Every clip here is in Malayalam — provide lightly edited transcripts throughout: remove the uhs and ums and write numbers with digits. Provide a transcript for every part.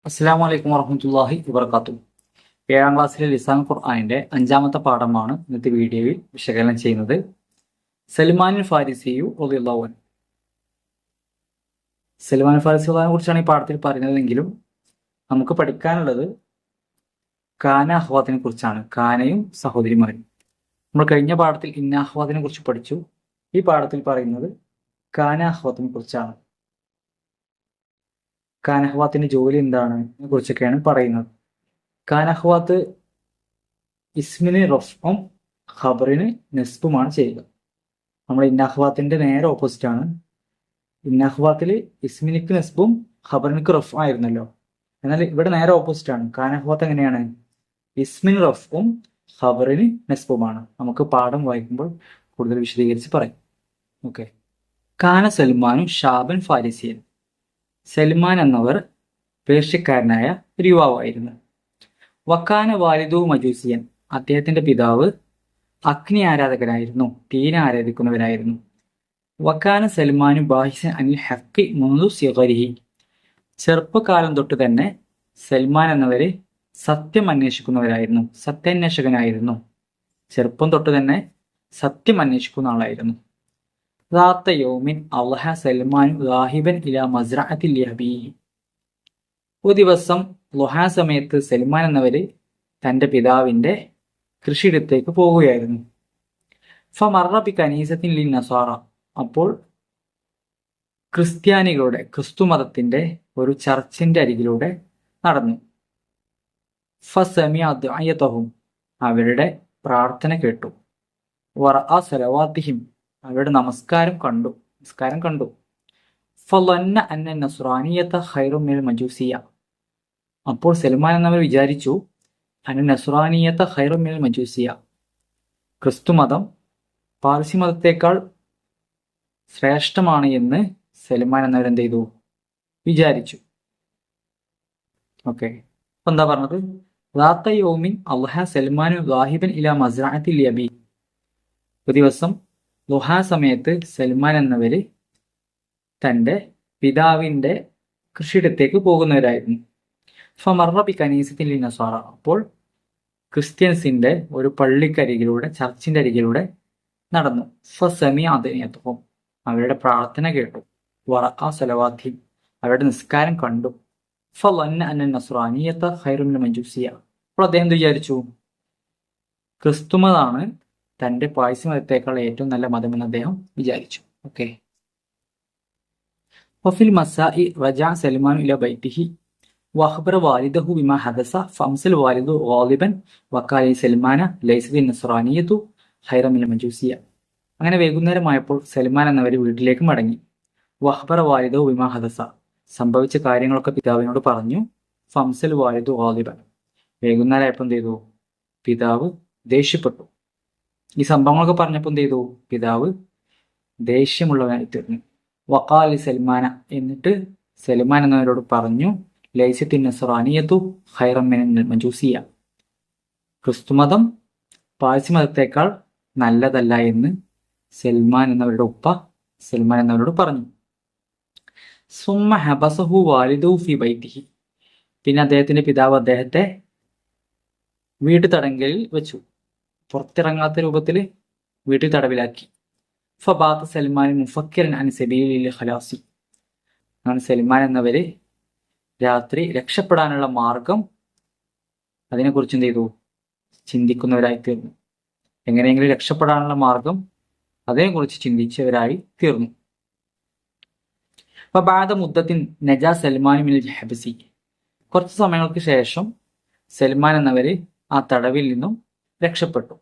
അസ്സലാമു അലൈക്കും വറഹ്മത്തുള്ളാഹി വബറകാതുഹു. ഏഴാം ക്ലാസ്സിലെ ലിസാൻ ഖുർആനിന്റെ അഞ്ചാമത്തെ പാഠമാണ് ഇന്നത്തെ വീഡിയോയിൽ വിശകലനം ചെയ്യുന്നത്. സൽമാനുൽ ഫാരിസിയു റളിയല്ലാഹു അൻഹു. സൽമാൻ ഫാരിസിയെ കുറിച്ചാണ് ഈ പാഠത്തിൽ പറയുന്നതെങ്കിലും നമുക്ക് പഠിക്കാനുള്ളത് കാന അഹ്വാത്തിനെ കുറിച്ചാണ്. കാനയും സഹോദരിമാരും. നമ്മൾ കഴിഞ്ഞ പാഠത്തിൽ ഇന്ന അഹ്വാത്തിനെ കുറിച്ച് പഠിച്ചു. ഈ പാഠത്തിൽ പറയുന്നത് കാന അഹ്വാത്തിനെ കുറിച്ചാണ്. കാനഹ്വാത്തിന്റെ ജോലി എന്താണ് കുറിച്ചൊക്കെയാണ് പറയുന്നത്. കാനഹ്വാത്ത് ഇസ്മിന് റഫ്ഉം ഖബറിന് നസ്ബുമാണ് ചെയ്യുക. നമ്മൾ ഇന്നഹ്വാത്തിന്റെ നേരെ ഓപ്പോസിറ്റ് ആണ്. ഇന്നഹ്വാത്തിൽ ഇസ്മിനിക്ക് നസ്ബും ഖബറിനിക്ക് റഫ് ആയിരുന്നല്ലോ. എന്നാൽ ഇവിടെ നേരെ ഓപ്പോസിറ്റ് ആണ്. കാനഹ്വാത്ത് എങ്ങനെയാണ്? ഇസ്മിന് റഫ്ഉം ഖബറിന് നസ്ബുമാണ്. നമുക്ക് പാഠം വായിക്കുമ്പോൾ കൂടുതൽ വിശദീകരിച്ച് പറയും. ഓക്കെ. കാന സൽമാനു ഷാബൻ ഫാരിസിയൻ. സൽമാൻ എന്നവർ പേർഷ്യക്കാരനായ ഒരു യുവാവായിരുന്നു. വക്കാന വാലിദു മജൂസിയൻ. അദ്ദേഹത്തിന്റെ പിതാവ് അഗ്നി ആരാധകനായിരുന്നു, തീനെ ആരാധിക്കുന്നവരായിരുന്നു. വക്കാന സൽമാനു ബാഹിസൻ അനിൽ ഹഖി മുൻദു സിഗരിഹി. ചെറുപ്പകാലം തൊട്ട് തന്നെ സൽമാൻ എന്നവര് സത്യം അന്വേഷിക്കുന്നവരായിരുന്നു, സത്യാന്വേഷകനായിരുന്നു. ചെറുപ്പം തൊട്ട് തന്നെ സത്യം അന്വേഷിക്കുന്ന ആളായിരുന്നു. ذات يوم أضحى سلمان ذاهبا إلى مزرعة لأبيه. ഒരു ദിവസം ളുഹാ സമയത്ത് സൽമാൻ എന്നവര് തന്റെ പിതാവിന്റെ കൃഷിയിടത്തേക്ക് പോവുകയായിരുന്നു. ഫമറ ബി കനീസത്തിൻ ലിന്നസാറ. അപ്പോൾ ക്രിസ്ത്യാനികളുടെ ക്രിസ്തുമതത്തിന്റെ ഒരു ചർച്ചിന്റെ അരികിലൂടെ നടന്നു. ഫസമിഅ ദുഅയതഹും. അവരുടെ പ്രാർത്ഥന കേട്ടു. വറഅ സലവാതിഹിം. അവരുടെ നമസ്കാരം കണ്ടു. ഫളന്ന അന്ന നസ്രാനിയത ഖൈറും മിനൽ മജൂസിയ. അപ്പോൾ സൽമാൻ എന്നവർ വിചാരിച്ചു, അന്ന നസ്രാനിയത ഖൈറും മിനൽ മജൂസിയ, ക്രിസ്തുമതം പാർസി മതത്തേക്കാൾ ശ്രേഷ്ഠമാണ് എന്ന് സൽമാൻ എന്നവർ എന്ത് ചെയ്തു? വിചാരിച്ചു. ഓക്കെ. അപ്പൊ എന്താ പറഞ്ഞത്? ذات يوم أضحى سلمان ذاهبا إلى مزرعة لأبيه. ഒരു ദിവസം ളുഹാ സമയത്ത് സൽമാൻ എന്നവര് തന്റെ പിതാവിന്റെ കൃഷിയിടത്തേക്ക് പോകുന്നവരായിരുന്നു. ഫമറ ബി കനീസത്തിൽ നസാറ. അപ്പോൾ ക്രിസ്ത്യൻസിന്റെ ഒരു പള്ളിക്കരികിലൂടെ, ചർച്ചിന്റെ അരികിലൂടെ നടന്നു. ഫസമി അദനിയത്തുഹും. അവരുടെ പ്രാർത്ഥന കേട്ടു. വറഅ സലവാത്തി. അവരുടെ നിസ്കാരം കണ്ടു. ഫളന്ന അന്ന നസ്രാനിയത ഖൈറും മിനൽ മജൂസിയ. അപ്പോൾ അദ്ദേഹം വിചാരിച്ചു, ക്രിസ്തുമതാണ് തന്റെ പാഴ്സി മതത്തേക്കാൾ ഏറ്റവും നല്ല മതമെന്ന് അദ്ദേഹം വിചാരിച്ചു. ഓക്കെ. വഫിൽ മസാഇ റജഅ സൽമാൻ ഇല ബൈതിഹി വഖബറ വാലിദഹു ബിമാ ഹദസ ഫംസൽ വാലിദു ഗാളിബൻ വഖാല സൽമാന ലൈസ നസ്രാനിയതു ഖൈറ മിനൽ മജൂസിയ. അങ്ങനെ വൈകുന്നേരമായപ്പോൾ സൽമാൻ എന്നവർ വീട്ടിലേക്ക് മടങ്ങി. വഖബറ വാലിദഹു ബിമാ ഹദസ. സംഭവിച്ച കാര്യങ്ങളൊക്കെ പിതാവിനോട് പറഞ്ഞു. ഫംസൽ വാലിദു ഗാളിബൻ. വൈകുന്നേരമായപ്പോൾ എന്ത് ചെയ്തു? പിതാവ് ദേഷ്യപ്പെട്ടു. ഈ സംഭവങ്ങളൊക്കെ പറഞ്ഞപ്പോൾ എന്ത് ചെയ്തു? പിതാവ് ദേഷ്യമുള്ളവനായി തീർന്നു. വഖാലി സൽമാന. എന്നിട്ട് സൽമാൻ എന്നവരോട് പറഞ്ഞു, ലൈസത്തി നസ്രാനിയതു ഖൈറൻ മിനൽ മജൂസിയ. ക്രിസ്തുമതം പാഴ്സി മതത്തേക്കാൾ നല്ലതല്ല എന്ന് സൽമാൻ എന്നവരുടെ ഉപ്പ സൽമാൻ എന്നവരോട് പറഞ്ഞു. സുമ്മ ഹബസഹു വാലിദുഹു ഫി ബൈതിഹി. പിന്നെ അദ്ദേഹത്തിന്റെ പിതാവ് അദ്ദേഹത്തെ വീട്ടുതടങ്കലിൽ വെച്ചു. പുറത്തിറങ്ങാത്ത രൂപത്തിൽ വീട്ടിൽ തടവിലാക്കി. ഫബാത്ത സൽമാൻ മുഫക്കിറൻ അൻ സബീലിൽ ഖലാസി. അങ്ങനെ സൽമാൻ എന്നവര് രാത്രി രക്ഷപ്പെടാനുള്ള മാർഗം അതിനെക്കുറിച്ച് എന്ത് ചെയ്തു? ചിന്തിക്കുന്നവരായി തീർന്നു. എങ്ങനെയെങ്കിലും രക്ഷപ്പെടാനുള്ള മാർഗം അതിനെക്കുറിച്ച് ചിന്തിച്ചവരായി തീർന്നു. ഫബഅദ മുദ്ദത്തിൻ നജാ സൽമാൻ മിനൽ ഹബ്സി. കുറച്ച് സമയങ്ങൾക്ക് ശേഷം സൽമാൻ എന്നവര് ആ തടവിൽ നിന്നും രക്ഷപ്പെട്ടു.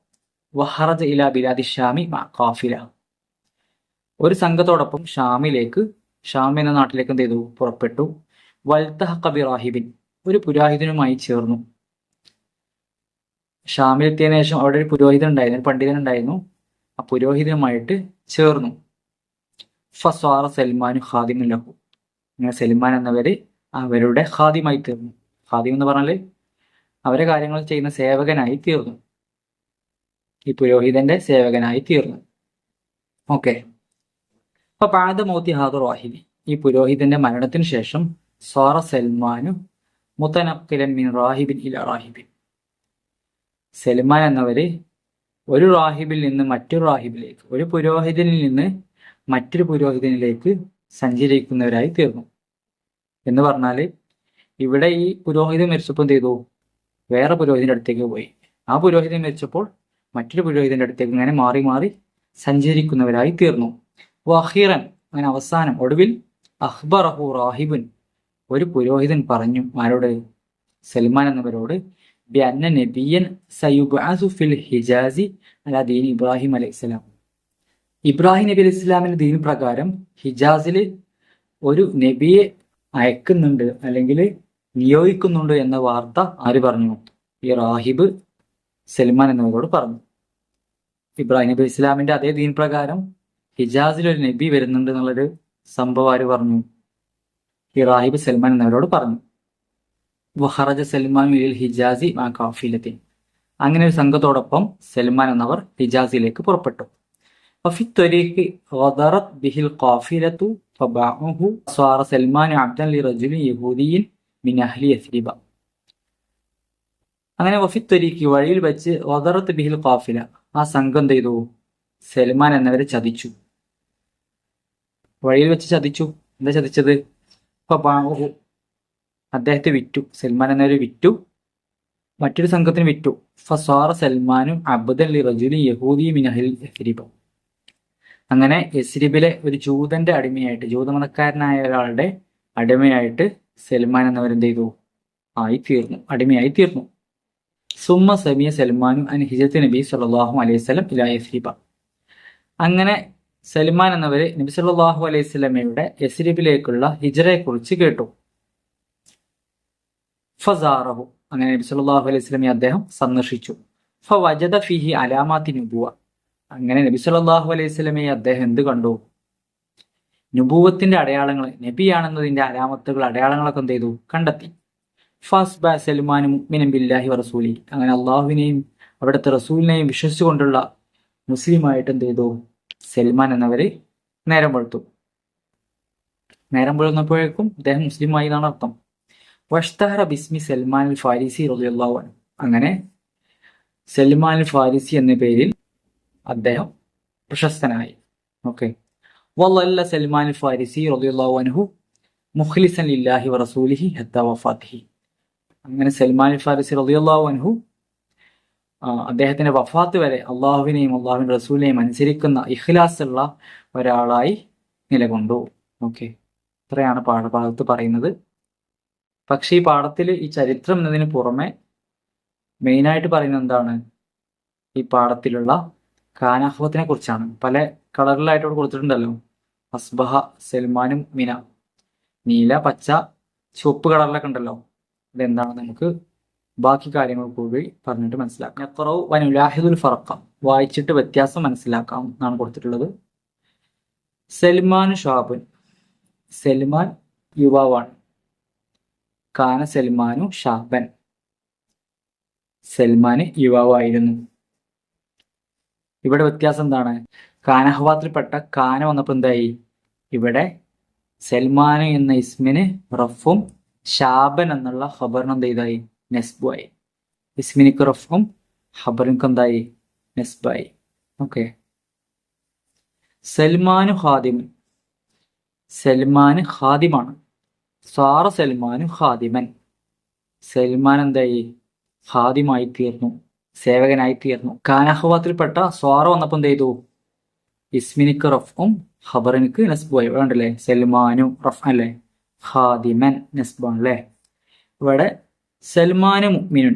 വഹറജ ഇലാ ബിലാദി ഷാമി മഅ ഖാഫില. ഒരു സംഘത്തോടൊപ്പം ഷാം എന്ന നാട്ടിലേക്ക് എന്ത് ചെയ്തു? പുറപ്പെട്ടു. വൽതഹഖ ബിറാഹിബിൻ. ഒരു പുരോഹിതനുമായി ചേർന്നു. ഷാമിലെത്തിയതിനു ശേഷം അവിടെ ഒരു പുരോഹിതൻ ഉണ്ടായിരുന്നു, ഒരു പണ്ഡിതൻ ഉണ്ടായിരുന്നു. ആ പുരോഹിതനുമായിട്ട് ചേർന്നു. ഫസ്വാറ സൽമാനു ഖാദിമൻ ലഹു. അങ്ങനെ സൽമാൻ എന്നവര് അവരുടെ ഖാദിമായി തീർന്നു. ഖാദിം എന്ന് പറഞ്ഞാല് അവരെ കാര്യങ്ങൾ ചെയ്യുന്ന സേവകനായി തീർന്നു. ഈ പുരോഹിതന്റെ സേവകനായി തീർന്നു. ഓക്കെ. അപ്പൊ ബാദ മൗതി ഹാദർ വാഹിദി. ഈ പുരോഹിതന്റെ മരണത്തിന് ശേഷം സ്വാറ സൽമാനു മുതനഖിലൻ മിൻ റാഹിബിൻ ഇലാ റാഹിബിൻ. സൽമാൻ എന്നവര് ഒരു റാഹിബിൽ നിന്ന് മറ്റൊരു റാഹിബിലേക്ക്, ഒരു പുരോഹിതനിൽ നിന്ന് മറ്റൊരു പുരോഹിതനിലേക്ക് സഞ്ചരിക്കുന്നവരായി തീർന്നു. എന്ന് പറഞ്ഞാല് ഇവിടെ ഈ പുരോഹിതൻ മരിച്ചപ്പോൾ എന്ത് ചെയ്തു? വേറെ പുരോഹിതന്റെ അടുത്തേക്ക് പോയി. ആ പുരോഹിതൻ മരിച്ചപ്പോൾ മറ്റൊരു പുരോഹിതന്റെ അടുത്തേക്ക് ഇങ്ങനെ മാറി മാറി സഞ്ചരിക്കുന്നവരായി തീർന്നു. വഹീറൻ, അങ്ങനെ അവസാനം ഒടുവിൽ അഖ്ബറഹു റാഹിബുൻ, ഒരു പുരോഹിതൻ പറഞ്ഞു. ആരോട്? സൽമാൻ എന്നവരോട്. ബിഅന്ന നബിയൻ സയുബ്അസു ഫിൽ ഹിജാസി അലാ ദീൻ ഇബ്രാഹിം അലൈഹിസ്സലാം. ഇബ്രാഹിം നബി അലൈഹി ഇസ്ലാമിന്റെ ദീൻ പ്രകാരം ഹിജാസിൽ ഒരു നബിയെ അയക്കുന്നുണ്ട് അല്ലെങ്കിൽ നിയോഗിക്കുന്നുണ്ട് എന്ന വാർത്ത ആര് പറഞ്ഞു? ഈ റാഹിബ് സൽമാൻ എന്നവരോട് പറഞ്ഞു. ഇബ്രാഹിം നബി ഇസ്ലാമിന്റെ അതേ ദീൻ പ്രകാരം ഹിജാസിൽ ഒരു നബി വരുന്നുണ്ട് എന്നുള്ളൊരു സംഭവം ആര് പറഞ്ഞു? ഈ റാഹിബ് സൽമാൻ എന്നവരോട് പറഞ്ഞു. വഖറജ സൽമാൻ ഇലൽ ഹിജാസി മാ ഖാഫിലത്തിൻ. അങ്ങനെ ഒരു സംഘത്തോടൊപ്പം സൽമാൻ എന്നവർ ഹിജാസിലേക്ക് പുറപ്പെട്ടു. വഫി ത്വരീഖി ഗദറത് ബിഹിൽ ഖാഫിലതു ഫബഅഹു സ്വറ സൽമാൻ അബ്ദൻ ലിറജുലിൻ യഹൂദിയിൻ മിൻ അഹ്ലി യസ്രിബ. അങ്ങനെ വഫി ത്വരീഖി, വഴിയിൽ വെച്ച് ഗദറത് ബിഹിൽ ഖാഫില, ആ സംഘം എന്ത് ചെയ്തു? സൽമാൻ എന്നവരെ ചതിച്ചു. വഴിയിൽ വെച്ച് ചതിച്ചു. എന്താ ചതിച്ചത്? ഫബഅഹു, അദ്ദേഹത്തെ വിറ്റു. സൽമാൻ എന്നവരെ വിറ്റു, മറ്റൊരു സംഘത്തിന് വിറ്റു. ഫസ്വാറ സൽമാനും അബ്ദൻ ലിറജുലിൻ യഹൂദിയിൻ മിൻ അഹ്ലി യസ്രിബ. അങ്ങനെ യസ്രിബിലെ ഒരു ജൂതന്റെ അടിമയായിട്ട്, ജൂതമതക്കാരനായ ഒരാളുടെ അടിമയായിട്ട് സൽമാൻ എന്നവരെന്ത് ചെയ്തു? അടിമയായി തീർന്നു. സുമ്മ സമിയ സൽമാനു അൻ ഹിജറത്ത് നബി സല്ലല്ലാഹു അലൈഹി വസല്ലം ഇലാ യസ്രിബ. അങ്ങനെ സൽമാൻ എന്നവര് നബി സല്ലല്ലാഹു അലൈഹി വസല്ലമയുടെ യസ്രിബിലേക്കുള്ള ഹിജറയെ കുറിച്ച് കേട്ടു. ഫസാറഹു, അങ്ങനെ നബി സല്ലല്ലാഹു അലൈഹി വസല്ലമയെ അദ്ദേഹം സന്ദർശിച്ചു. ഫവജദ ഫീഹി അലാമാത്തി നുബുവ. അങ്ങനെ നബി സല്ലല്ലാഹു അലൈഹി വസല്ലമയെ അദ്ദേഹം എന്ത് കണ്ടു? നുബൂവത്തിന്റെ അടയാളങ്ങൾ, നബിയാണെന്നതിന്റെ അലാമത്തുകൾ, അടയാളങ്ങളൊക്കെ എന്ത് ചെയ്തു? കണ്ടെത്തി. ഫസ്ബ സൽമാൻ മുഅ്മിനൻ ബില്ലാഹി വറസൂലി. അങ്ങനെ അള്ളാഹുവിനെയും അവിടുത്തെ റസൂലിനെയും വിശ്വസിച്ചുകൊണ്ടുള്ള മുസ്ലിമായിട്ട് എന്ത് ചെയ്തു? സൽമാൻ എന്നവര് നേരം വെളുത്തു. നേരം വെളുന്നപ്പോഴേക്കും അദ്ദേഹം മുസ്ലിമായി എന്നാണ് അർത്ഥം. വഷ്തഹറ ബിസ്മി സൽമാൻ അൽ ഫാരിസി റളിയല്ലാഹു അൻഹു. അങ്ങനെ സൽമാൻ അൽ ഫാരിസി എന്ന പേരിൽ അദ്ദേഹം പ്രശസ്തനായി. ഓക്കെ. വല്ലല്ല സൽമാൻ അൽ ഫാരിസി റളിയല്ലാഹു അൻഹു മുഖ്ലിസൻ ലില്ലാഹി വറസൂലിഹി ഹത്താ വഫാത്തിഹി. അങ്ങനെ സൽമാൻ അൽ ഫാരിസി റളിയല്ലാഹു അൻഹു അദ്ദേഹത്തിന്റെ വഫാത്ത് വരെ അള്ളാഹുവിനെയും അള്ളാഹുവിന്റെ റസൂലിനെയും അനുസരിക്കുന്ന ഇഖ്ലാസുള്ള ഒരാളായി നിലകൊണ്ടു. ഓക്കെ, ഇത്രയാണ് പാഠഭാഗത്ത് പറയുന്നത്. പക്ഷെ ഈ പാഠത്തിൽ ഈ ചരിത്രം എന്നതിന് പുറമെ മെയിനായിട്ട് പറയുന്നത് എന്താണ്? ഈ പാഠത്തിലുള്ള കാനാഹ്വത്തിനെ കുറിച്ചാണ്. പല കളറിലായിട്ട് ഇവിടെ കൊടുത്തിട്ടുണ്ടല്ലോ. അസ്ബഹ സൽമാനും മിന, നീല, പച്ച, ചുവപ്പ് കളറിലൊക്കെ ഉണ്ടല്ലോ. ഇതെന്താണെന്ന് നമുക്ക് ബാക്കി കാര്യങ്ങൾ കൂടി പറഞ്ഞിട്ട് മനസ്സിലാക്കാം. യഖറഉ വനുലാഹിദുൽ ഫറഖ, വായിച്ചിട്ട് വ്യത്യാസം മനസ്സിലാക്കാം എന്നാണ് കൊടുത്തിട്ടുള്ളത്. സൽമാൻ ഷാബുൻ, സൽമാൻ യുവാവാണ്. കാന സൽമാനു ഷാബൻ, സൽമാന് യുവാവായിരുന്നു. ഇവിടെ വ്യത്യാസം എന്താണ്? കാനഹ്വാത്തിൽപ്പെട്ട കാന വന്നപ്പോൾ എന്തായി? ഇവിടെ സൽമാൻ എന്ന ഇസ്മിന് റഫും ഷാബൻ എന്നുള്ള ഖബറിന് എന്ത് ചെയ്തായി? നെസ്ബായി. ഇസ്മിനിക്ക് റഫും ഖബറിനക്ക് എന്തായി? നെസ്ബായി. ഓക്കെ. സൽമാനു ഖാദിമൻ, സൽമാന് ഖാദിമാണ്. സാറ സൽമാനു ഖാദിമൻ, സൽമാൻ എന്തായി? ഖാദിമായി തീർന്നു, സേവകനായി തീർന്നു. കാനഹ്വാത്തിൽപ്പെട്ട സ്വാറ വന്നപ്പോൾ എന്ത് ചെയ്തു? ഇസ്മിനിക്ക് റഫും ഖബറിനക്ക് നെസ്ബായി. ഇവിടെ ഉണ്ടല്ലേ സൽമാനു റഫ് അല്ലേ, ഖാദിമൻ നെസ്ബാൻ അല്ലേ. ഇവിടെ സൽമാന് മുഅ്മിനുൻ,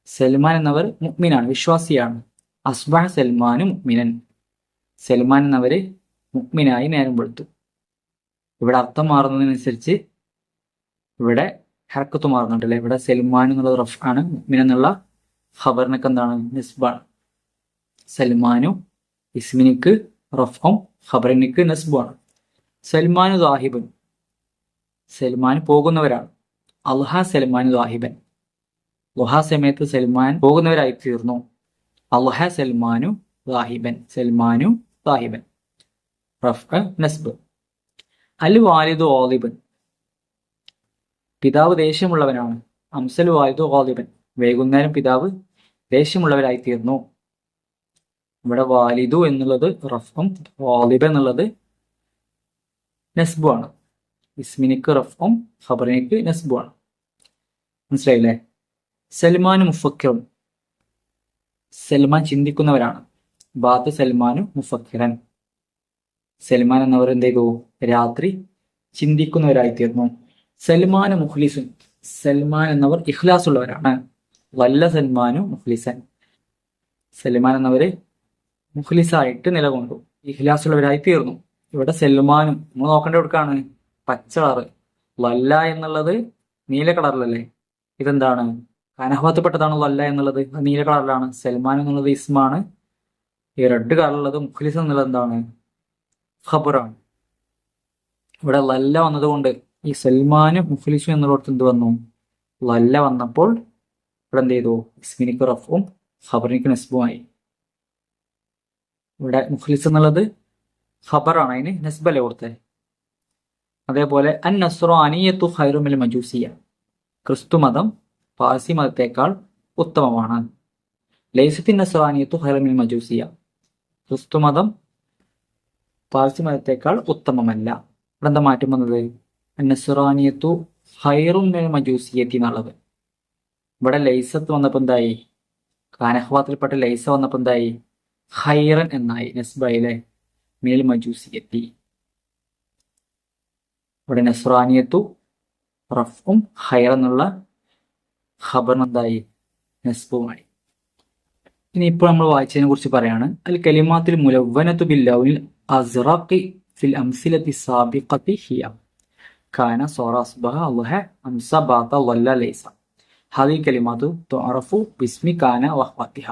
സൽമാൻ എന്നവർ മുഅ്മിനാണ്, വിശ്വാസിയാണ്. അസ്ബഹ സൽമാനു മുഅ്മിനൻ, സൽമാൻ എന്നവര് മുഅ്മിനായി നേരം വെളുത്തു. ഇവിടെ അർത്ഥം മാറുന്നതിനനുസരിച്ച് ഇവിടെ ഹർക്കത്ത് മാറുന്നുണ്ടല്ലേ. ഇവിടെ സൽമാൻ എന്നുള്ളത് റഫ് ആണ്, മുഅ്മിൻ എന്നുള്ള ഖബറിനൊക്കെ എന്താണ്? നിസ്ബാണ്. സൽമാനു ഇസ്മിനിക്ക് റഫും ഖബറിനിക്ക് നസ്ബാണ്. സൽമാനു ദാഹിബൻ, സൽമാൻ പോകുന്നവരാണ്. അൽഹ സൽമാൻ ദാഹിബൻ, ലുഹാ സമയത്ത് സൽമാൻ പോകുന്നവരായി തീർന്നു. അൽഹ സൽമാനു ദാഹിബൻ, സൽമാനു ദാഹിബൻ റഫ് നസ്ബ്. അൽ വാലിദു ഓലിബൻ, പിതാവ് ദേഷ്യമുള്ളവനാണ്. അംസൽ വാലിദു ഗാളിബൻ, വൈകുന്നേരം പിതാവ് ദേഷ്യമുള്ളവരായി തീർന്നു. ഇവിടെ വാലിദു എന്നുള്ളത് റഫും ഗാളിബ് എന്നുള്ളത് നസ്ബുമാണ്. ഇസ്മിനിക്ക് റഫും ഖബറിനിക്ക് നസ്ബുമാണ്. മനസ്സിലായില്ലേ? സൽമാൻ മുഫക്കിറുൻ, സൽമാൻ ചിന്തിക്കുന്നവരാണ്. ബാത്ത് സൽമാനു മുഫക്കിറൻ, സൽമാൻ എന്നവർ എന്ത് ചെയ്തു? രാത്രി ചിന്തിക്കുന്നവരായി തീർന്നു. സൽമാൻ മുഖ്ലിസുൻ, സൽമാൻ എന്നവർ ഇഖ്ലാസ് ഉള്ളവരാണ്. വല്ല സൽമാനു മുഖ്ലിസൻ, സൽമാൻ എന്നവര് മുഖ്ലിസായിട്ട് നിലകൊണ്ടു, ഇഖ്ലാസ് ഉള്ളവരായി തീർന്നു. ഇവിടെ സൽമാനും നമ്മൾ നോക്കേണ്ട എവിടേക്കാണ്? പച്ച കളറ്. വല്ല എന്നുള്ളത് നീല കളറിലല്ലേ? ഇതെന്താണ്? കാനഹവാത്തപ്പെട്ടതാണ് വല്ല എന്നുള്ളത്, നീല കളറിലാണ്. സൽമാൻ എന്നുള്ളത് ഇസ്മാണ്. ഈ റെഡ് കളറുള്ളത് മുഖ്ലിസ് എന്നുള്ളത് എന്താണ്? ഖബറാണ്. ഇവിടെ ലല്ല വന്നതുകൊണ്ട് ഈ സൽമാനും മുഖ്ലിസും എന്നുള്ളടത്ത് എന്ത് വന്നു? ലല്ല വന്നപ്പോൾ ഇവിടെ എന്ത് ചെയ്തു? ഇസ്മിനിക്ക് റഫും ഖബറിനിക്ക് നസ്ബുമായി. ഇവിടെ മുഖ്ലിസ് എന്നുള്ളത് ഖബറാണ്, അതിന് നസ്ബല്ലേ കൊടുത്തത്. അതേപോലെ അൻ നസ്റാനിയത്തു ഖൈറു മിനൽ മജൂസിയ, ക്രിസ്തു മതം പാർസി മതത്തേക്കാൾ ഉത്തമമാണ്. ലൈസത്തിൻ നസ്റാനിയത്തു ഖൈറു മിനൽ മജൂസിയ, ക്രിസ്തു മതം പാർസി മതത്തേക്കാൾ ഉത്തമമല്ല. ഇവിടെ എന്താ മാറ്റം വന്നത്? നസ്റാനിയത്തു ഖൈറു മിനൽ മജൂസിയത്തി എന്നുള്ളത്. ഇവിടെ ലൈസത്ത് വന്നപ്പോൾ എന്തായി? കാനഹ്വാത്തിൽപ്പെട്ട ലൈസ വന്നപ്പോൾ എന്തായി? ഖൈറൻ എന്നായി, നസ്ബയിലെ മിനൽ മജൂസിയത്തി. ഇവിടെ നസ്റാനിയത്തു റഫും ഖൈർ എന്നുള്ള ഖബറിന് എന്തായി? നസ്ബുമായി. ഇനി ഇപ്പോൾ നമ്മൾ വായിച്ചതിനെ കുറിച്ച് പറയാണ്. അൽ കലിമാത്തിൽ മുലവ്വനത്തു ബില്ലൗനിൽ അസ്റഖി ഫിൽ അംസിലത്തി സാബിഖത്തി ഹിയ കാന സറ അസ്ബഹ അൽഹ അംസ ബാത വല്ല ലൈസ ഹാദി കലിമാത്തു തുഅറഫു ബിസ്മി കാന വഖ്വതിഹ.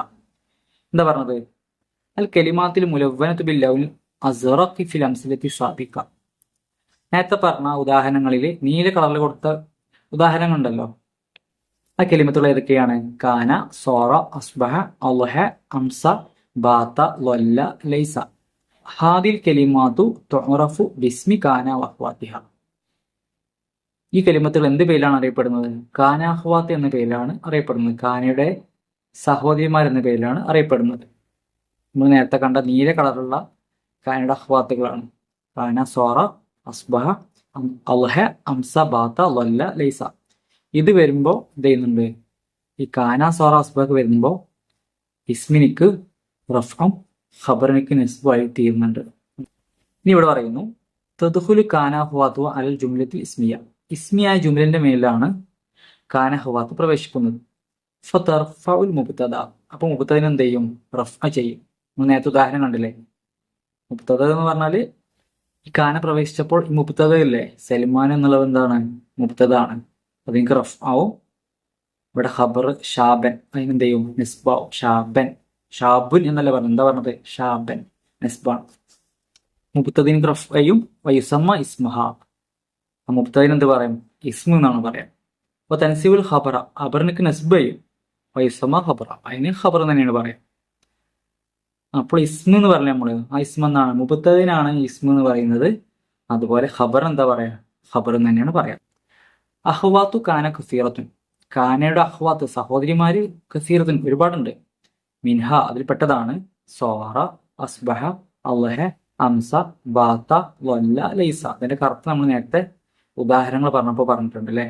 എന്താ പറഞ്ഞത്? അൽ കലിമാത്തിൽ മുലവ്വനത്തു ബില്ലൗനിൽ അസ്റഖി ഫിൽ അംസിലത്തി സാബിഖ. നേരത്തെ പറഞ്ഞ ഉദാഹരണങ്ങളിൽ നീല കളറിൽ കൊടുത്ത ഉദാഹരണങ്ങളുണ്ടല്ലോ, ആ കലിമത്തുകൾ ഏതൊക്കെയാണ്? കാന, സോറ, അസ്ബഹ, അൽഹ, അംസ, ബാത്ത, ലൊല്ല, ലൈസ. ഹാദിൽ കലിമാത്തു തുഅറഫു ബിസ്മി കാന വഖ്വാതിഹ. ഈ കലിമത്തുകൾ എന്ത് പേരിലാണ് അറിയപ്പെടുന്നത്? കാന അഖ്വാത്ത് എന്ന പേരിലാണ് അറിയപ്പെടുന്നത്. കാനയുടെ സഹോദരിമാർ എന്ന പേരിലാണ് അറിയപ്പെടുന്നത്. നമ്മൾ നേരത്തെ കണ്ട നീല കളറുള്ള കാനയുടെ അഖ്വാത്തുകളാണ്. കാന, സോറ, അസ്ബഹ, അൽഹ, അംസ, ബാത്ത, ലൊല്ല, ലൈസ. ഇത് വരുമ്പോൾ എന്ത് ചെയ്യുന്നുണ്ട്? ഈ കാന, സോറ, അസ്ബഹ വരുമ്പോൾ ഇസ്മിനിക്ക് റഫ്ഉം ഖബറിനിക്ക് നസ്ബുമായി തീരുന്നുണ്ട്. ഇനി ഇവിടെ പറയുന്നു തദ്ഖുലു കാന അഖ്വാതു അലൽ ജുംലത്തിൽ ഇസ്മിയ. ഇസ്മിയായ ജുംലന്റെ മേലാണ് കാന അഖ്വാത്ത് പ്രവേശിക്കുന്നത്. ഫതർഫഉൽ മുബ്തദ, അപ്പോൾ മുബ്തദിനെ എന്ത് ചെയ്യും? റഫ്അ ചെയ്യും. നമ്മൾ നേരത്തെ ഉദാഹരണം കണ്ടില്ലേ? മുബ്തദ എന്ന് പറഞ്ഞാൽ ഈ കാന പ്രവേശിച്ചപ്പോൾ ഈ മുബ്തദ ഇല്ലേ, സൽമാൻ എന്നുള്ളത് എന്താണ്? മുബ്തദ ആണ്. അത് നിങ്ങൾക്ക് റഫ് ആവും. ഇവിടെ ഖബർ ഷാബൻ, അതിനെന്ത് ചെയ്യും? നിസ്ബാവും. ഷാബൻ, ഷാബുൻ എന്നല്ല പറഞ്ഞത്. എന്താ പറഞ്ഞത്? ഷാബൻ, നിസ്ബാൻ. മുബ്തദിന് റഫ് ചെയ്യും. വയുസമ്മ ഇസ്മഹ, ആ മുബ്തദിന് എന്ത് പറയും? ഇസ്മ എന്നാണ് പറയാം. അപ്പോൾ തൻസീബുൽ ഖബറ, ഖബറിനക്ക് നസ്ബ് ചെയ്യും. വയുസമ്മ ഖബറ, അതിന് ഖബർ തന്നെയാണ് പറയാം. അപ്പോൾ ഇസ്മ എന്ന് പറഞ്ഞാൽ നമ്മള് ആ ഇസ്മ എന്നാണ്, മുബ്തദിനാണ് ഇസ്മ എന്ന് പറയുന്നത്. അതുപോലെ ഖബർ എന്താ പറയാ? ഖബർ തന്നെയാണ് പറയാം. അഹ്വാത്തു കാന കസീറത്തുൻ, കാനയുടെ അഹ്വാത്ത് സഹോദരിമാര് കസീറത്തുൻ ഒരുപാടുണ്ട്. മിൻഹ അതിൽപ്പെട്ടതാണ് സോറ, അസ്ബഹ, അൽഹ, അംസ, ബാത്ത, വല്ല, ലൈസ. അതിന്റെ കറുത്ത് നമ്മൾ നേരത്തെ ഉദാഹരണങ്ങൾ പറഞ്ഞപ്പോൾ പറഞ്ഞിട്ടുണ്ട് അല്ലേ?